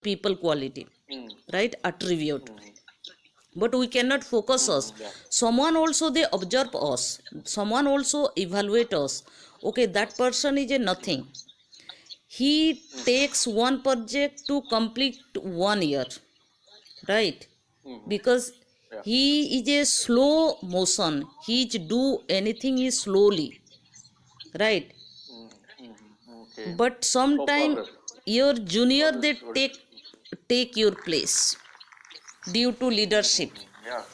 people quality, Mm. right? Attribute. Mm. But we cannot focus us. Yeah. Someone also they observe us. Someone also evaluate us. Okay, that person is a nothing. He takes one project to complete 1 year, right? Mm. Because Yeah. he is a slow motion. He is do anything is slowly, right? Mm. Mm. Okay. But So sometime progress. your junior Progress. they take your place due to leadership. Yeah. Yes.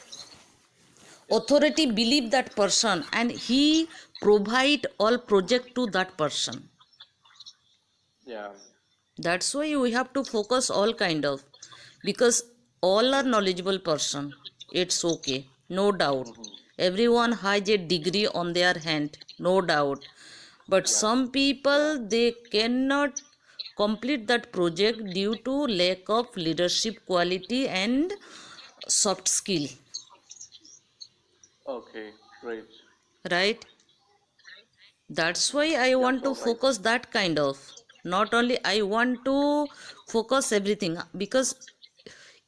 Yes. Authority believe that person and he provide all project to that person. Yeah. That's why we have to focus all kind of, because all are knowledgeable person. It's okay, no doubt. Everyone has a degree on their hand, no doubt. But Yeah. some Yeah. people they cannot complete that project due to lack of leadership quality and soft skill, Okay. Great. right? That's why I Yeah. want to So right. focus that kind of, not only I want to focus everything, because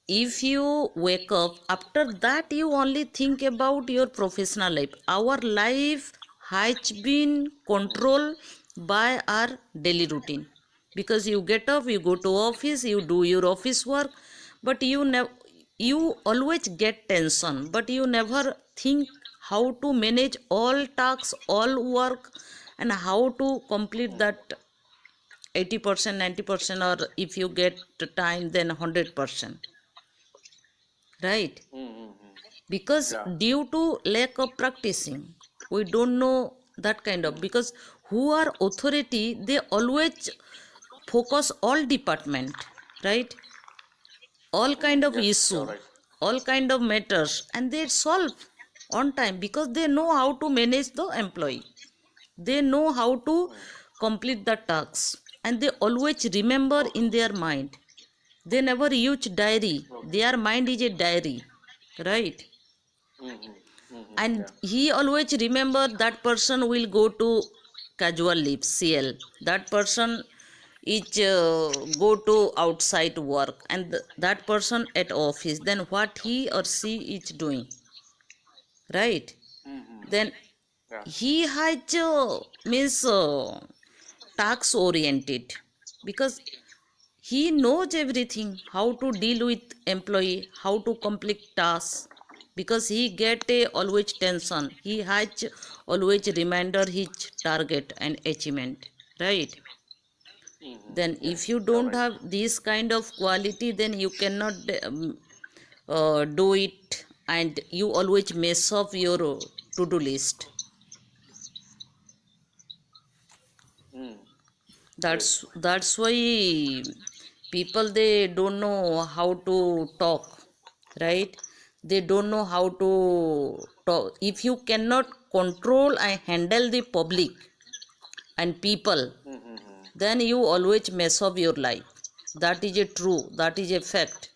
if you wake up after that you only think about your professional life. Our life has been controlled by our daily routine, because you get up, you go to office, you do your office work, but you always get tension, but you never think how to manage all tasks, all work, and how to complete that 80%, 90%, or if you get time then 100%, right? Mm-hmm. Because Yeah. due to lack of practicing we don't know that kind of, because who are authority they always focus all department, right? All kind of Yes. issue, You're right. all kind of matters, and they solve on time because they know how to manage the employee. They know how to complete the tasks, and they always remember in Okay. their mind. They never use diary, Okay. their mind is a diary, right? Yeah. And he always remember that person will go to casual leave, CL. That person is go to outside work, and that person at office, then what he or she is doing, right? Then Yeah. he has means task oriented, because he knows everything, how to deal with employee, how to complete tasks, because he get a always tension, he has always reminder his target and achievement, right? Then Yes. if you You're don't right. have this kind of quality, then you cannot do it, and you always mess up your to-do list. Mm. Great. That's why people they don't know how to talk, right? They don't know how to talk. If you cannot control and handle the public and people, then you always mess up your life. That is a true, that is a fact.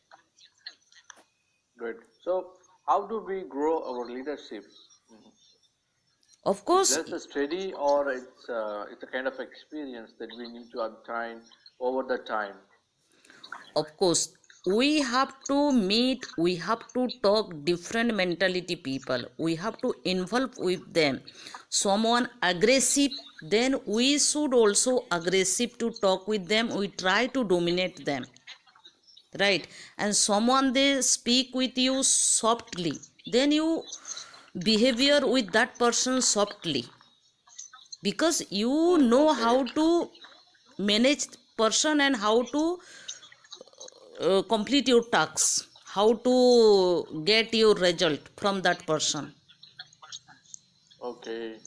Good. So, how do we grow our leadership? Mhm. Of It's course, just a study, or it's a kind of experience that we need to obtain over the time. of course, we have to meet, we have to talk different mentality people, we have to involve with them. Someone aggressive, then we should also aggressive to talk with them, we try to dominate them, right? And someone they speak with you softly, then you behavior with that person softly, because you know Okay. how to manage person and how to complete your tasks, how to get your result from that person. Okay.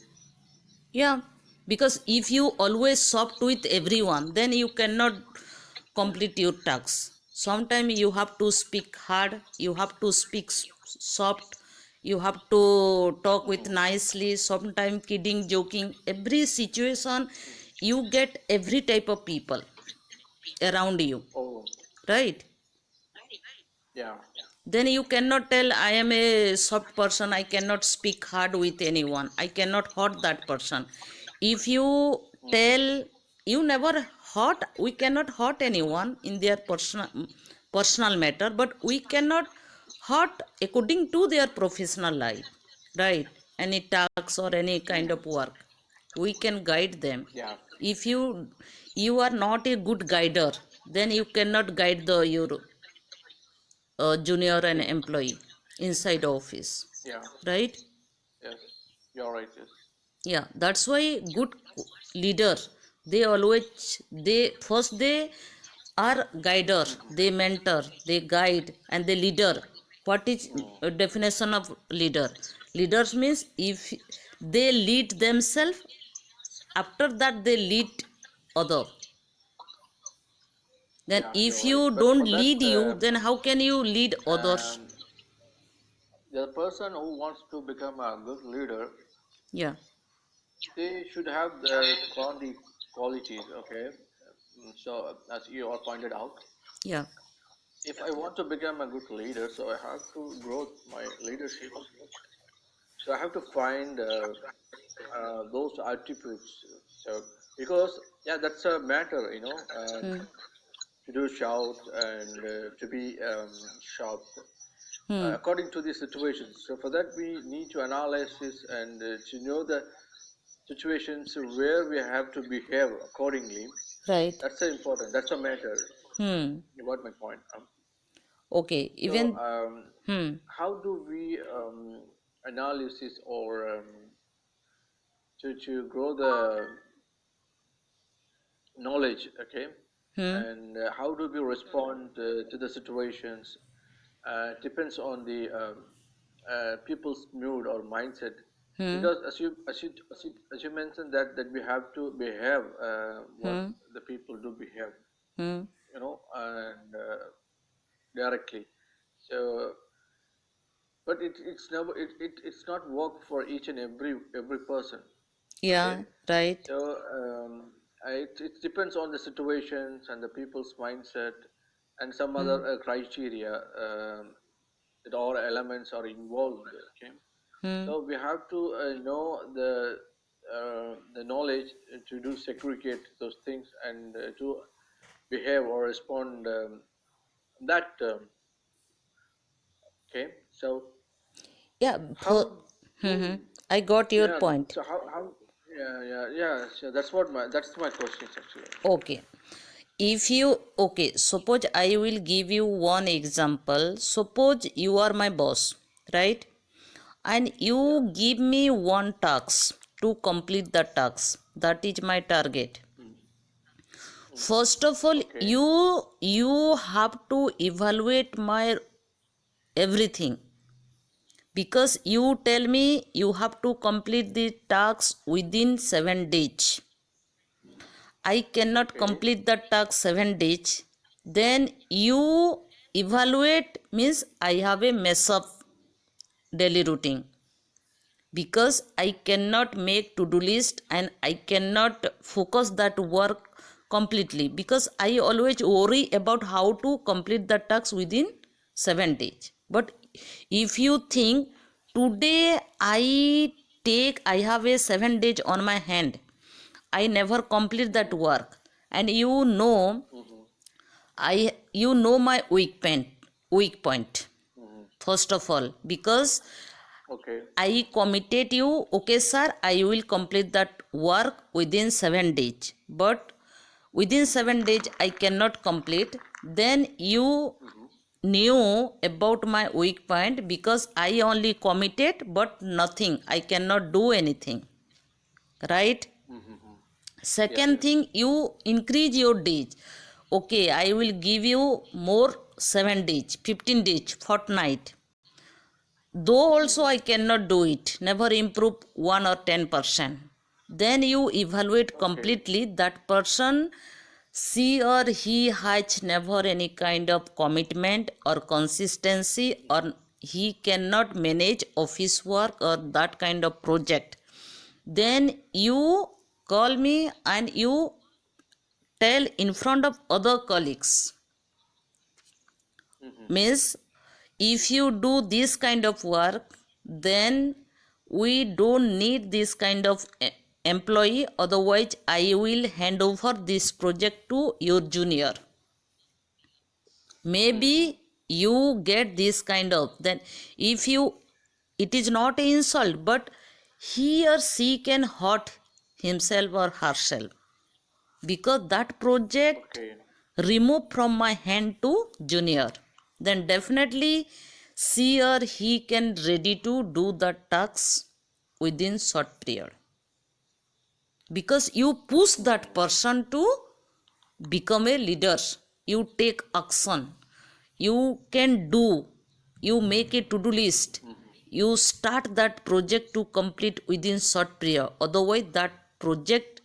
Yeah, because if you always soft with everyone, then you cannot complete your tasks. Sometimes you have to speak hard, you have to speak soft, you have to talk with nicely, sometimes kidding, joking, every situation. You get every type of people around you, Oh, right? yeah. Then you cannot tell I am a soft person, I cannot speak hard with anyone, I cannot hurt that person. If you tell, you never we cannot hurt anyone in their personal matter, but we cannot hurt according to their professional life, right? Any tasks or any kind of Mm. work, we can guide them. Yeah. If you are not a good guider, then you cannot guide the your junior and Team. employee inside office, Yeah. right? Yes. You're right. Yes. Yeah, that's why good leader, they always, they first they are guider, they Mm-hmm. mentor, they guide, and they leader. What is Mm. a definition of leader? Leaders means if they lead themselves, after that they lead other. Then Yeah, if you're right. you But don't for that, lead you, then how can you lead others? um, the person who wants to become a good leader, Yeah, they should have the qualities. Okay. So, as you all pointed out, yeah. if I want to become a good leader, so I have to grow my leadership. So I have to find those attributes. So because yeah, that's a matter, Hmm. to do shout and to be sharp Hmm. according to the situations. So for that, we need to analyze this and to know the situations where we have to behave accordingly. Right. That's the important. That's the matter. Hmm. You got my point. Okay, So even. Hmm. how do we analysis or to grow the knowledge? Okay, Hmm. and how do we respond to the situations? Depends on the people's mood or mindset. Hmm. Because as you mentioned that we have to behave what Hmm. the people do behave, Hmm. and directly. So, but it's never it's not work for each and every person. Okay, Yeah, right. so it depends on the situations and the people's mindset and some Hmm. other criteria that all elements are involved. Okay, Hmm. so we have to know the knowledge to do segregate those things and to behave or respond that okay. So Yeah. how Hmm. do I got your yeah, point. so how yeah, so that's my questions actually. Okay. If you, okay, suppose I will give you one example. Suppose you are my boss, right? And Yeah. you give me one task to complete the task. That is my target. Mm. Mm. First of all, Okay. you have to evaluate my everything, because you tell me you have to complete the task within 7 days. I cannot Okay. complete the task 7 days. Then you evaluate means I have a mess up daily routine, because I cannot make to-do list and I cannot focus that work completely, because I always worry about how to complete the task within 7 days. But if you Mm-hmm. think today I have a 7 days on my hand, I never complete that Mm-hmm. work, and you know, Mm-hmm. my weak point Mm-hmm. first of all, because Okay. I committed you, okay, sir, I will complete that work within 7 days. But within Mm-hmm. 7 days, I cannot complete. Then you Mm-hmm. knew about my weak point, because I only committed but nothing. I cannot do anything. Right? Mm-hmm. Yeah. Second Yes. thing, you increase your days. Okay, I will give you more 7 days, 15 days, fortnight. Though also Mm-hmm. I cannot do it, never improve 1 or 10%. Then you evaluate Okay. completely that person, she or he has never any kind of commitment or consistency, or he cannot manage office work or that kind of project. Then you call me and you tell in front of other colleagues, Mm-hmm. means if you do this kind of work, then we don't need this kind of employee, otherwise I will hand over this project to your junior. Maybe Mm-hmm. you get this kind of, then if you, it is not an insult, but he or she can hurt himself or herself, because that project Okay. removed from my hand to junior, then definitely she or he can ready to do the tasks within short period, because you push that Mm-hmm. person to become a leader. You take action, you can do, you make a to-do list, Mm-hmm. you start that project to complete within short period, otherwise that project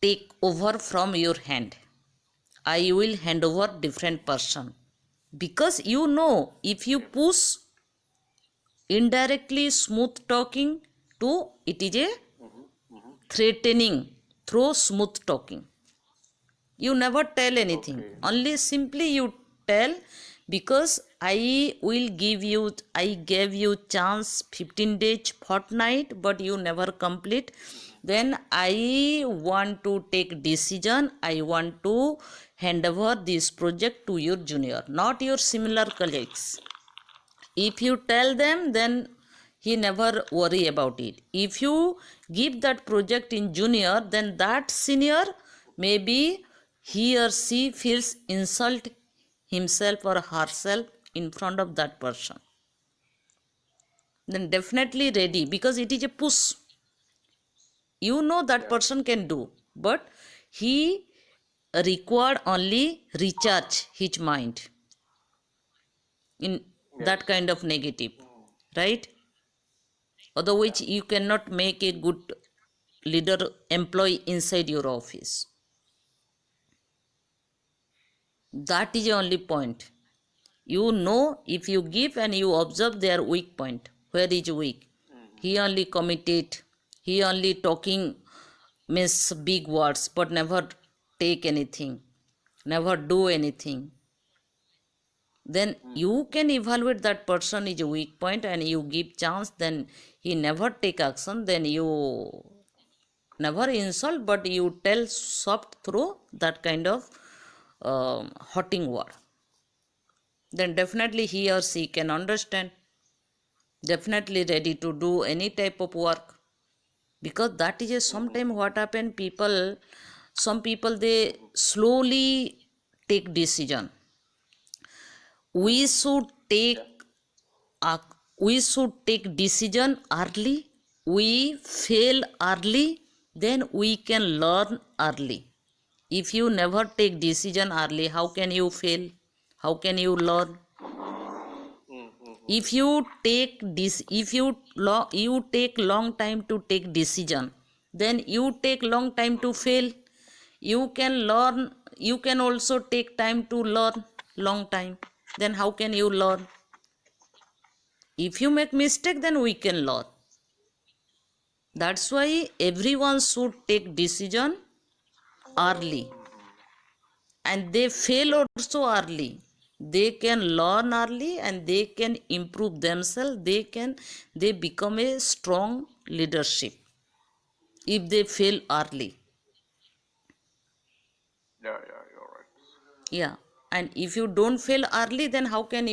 take over from your hand. I will hand over different Mm-hmm. person, because you know, if you Okay. push indirectly smooth talking to, it is a Mm-hmm. Mm-hmm. threatening through smooth talking. You never tell anything, Okay. only simply you tell, because I will give you, I gave you chance 15 days fortnight, but you never complete, Mm-hmm. then I want to take decision, I want to hand over this project to your junior, not your similar colleagues. If you tell them, then he never worry about it. If you give that project in junior, then that senior, maybe he or she feels insult himself or herself in front of that person, then definitely ready, because it is a push. You know that Yeah. person can do, but he required only recharge his mind in Yes. that kind of negative, Mm. right? Yeah. Otherwise you cannot make a good leader employee inside your office. That is the only point. You know, if you give and you observe their weak point, where is weak, Mm-hmm. he only committed, he only talking means big words but never take anything, never do anything, then Mm-hmm. you can evaluate that person is a weak point and you give chance, then he never take action, then you never insult, but you tell soft through that kind of hurting word, then definitely he or she can understand, definitely ready to do any type of work, because that is a sometime Mm-hmm. what happen, people, some people they Mm-hmm. slowly take decision. We Mm-hmm. should take Yeah. a, we should take decision early, we fail early, then we can learn early. If you never take decision early, how can you fail, how can you learn? Mm-hmm. If you take this, if you you take long time to take decision, then you take long time to Mm-hmm. fail. You can learn, you can also take time to learn long time, then how can you learn? If you make mistake, then we can learn. That's why everyone should take decision early, Mm-hmm. and they fail Yeah. also early. They can learn early and they can improve themselves, they can, they become a strong leadership if they fail early. Yeah. Yeah. You're right. Yeah, and if you don't fail early, then how can you